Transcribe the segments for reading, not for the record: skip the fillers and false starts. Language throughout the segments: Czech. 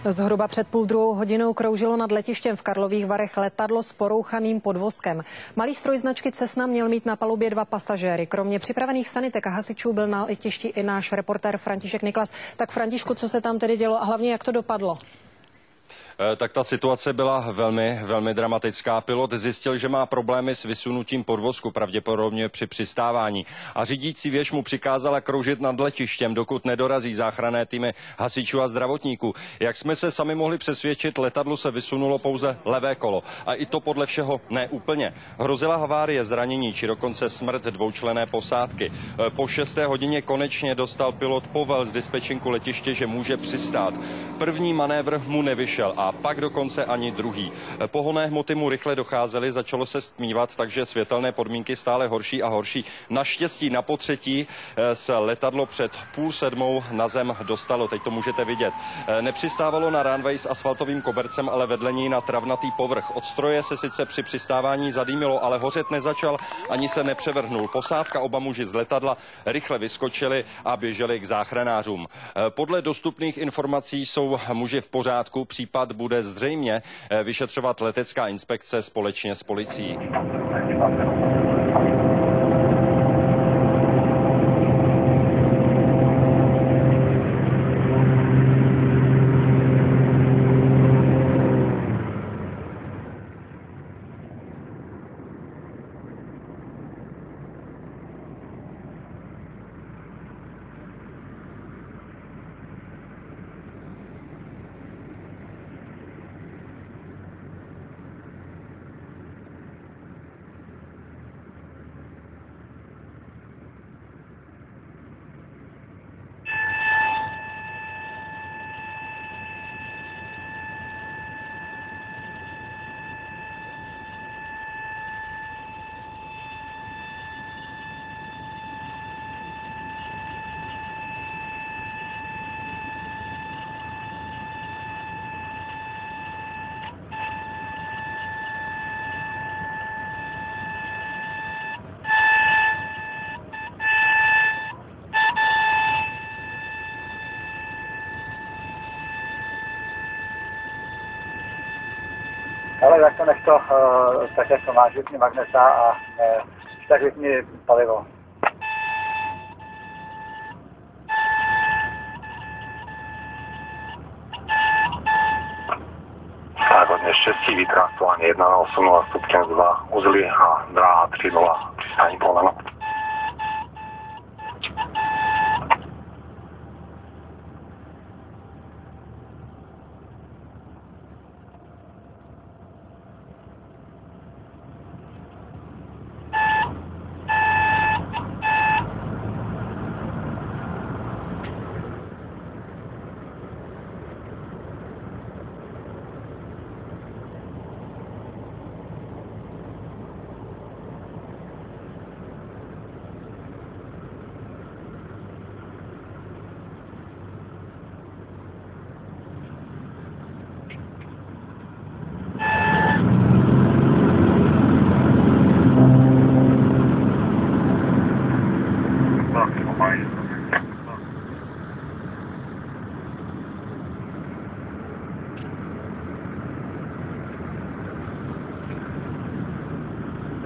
Zhruba před 1,5 hodinou kroužilo nad letištěm v Karlových Varech letadlo s porouchaným podvozkem. Malý stroj značky Cessna měl mít na palubě 2 pasažéry. Kromě připravených sanitek a hasičů byl na letišti i náš reportér František Niklas. Tak Františku, co se tam tedy dělo a hlavně jak to dopadlo? Tak ta situace byla velmi dramatická. Pilot zjistil, že má problémy s vysunutím podvozku, pravděpodobně při přistávání. A řídící věž mu přikázala kroužit nad letištěm, dokud nedorazí záchranné týmy hasičů a zdravotníků. Jak jsme se sami mohli přesvědčit, letadlu se vysunulo pouze levé kolo. A i to podle všeho ne úplně. Hrozila havárie, zranění či dokonce smrt dvoučlenné posádky. Po 6. hodině konečně dostal pilot povel z dispečinku letiště, že může přistát. První manévr mu nevyšel a pak dokonce ani druhý. Pohonné hmoty mu rychle docházely, začalo se stmívat, takže světelné podmínky stále horší a horší. Naštěstí na potřetí se letadlo před 6:30 na zem dostalo, teď to můžete vidět. Nepřistávalo na runway s asfaltovým kobercem, ale vedle něj na travnatý povrch. Od stroje se sice při přistávání zadýmilo, ale hořet nezačal ani se nepřevrhnul. Posádka, oba muži z letadla rychle vyskočili a běželi k záchranářům. Podle dostupných informací jsou muži v pořádku, případ bude zřejmě vyšetřovat letecká inspekce společně s policií. Ale tak to nech to, tak jak to máš, vypni magneta a tak vypni palivo. Tak hodně štěstí, vytrastování 1 na 8 stupňov 2 uzly a dráha 3.0 přistání Poleno.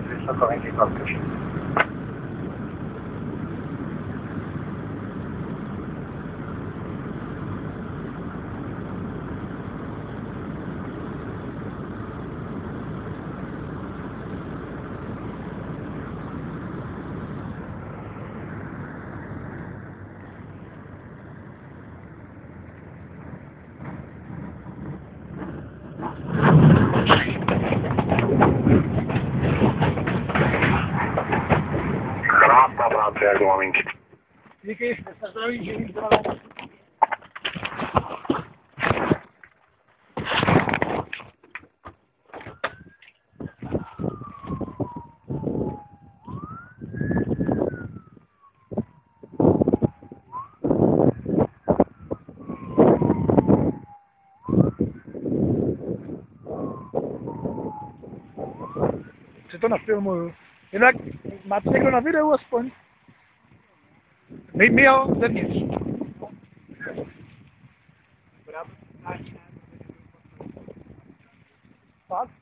Vysokovenky kortuši. Jak do maminky. Díky, se zdraví, živý, zdraví. Si to nafilmuju. Jinak, máte někdo na videu aspoň? My jo, zevnitř. Fakt?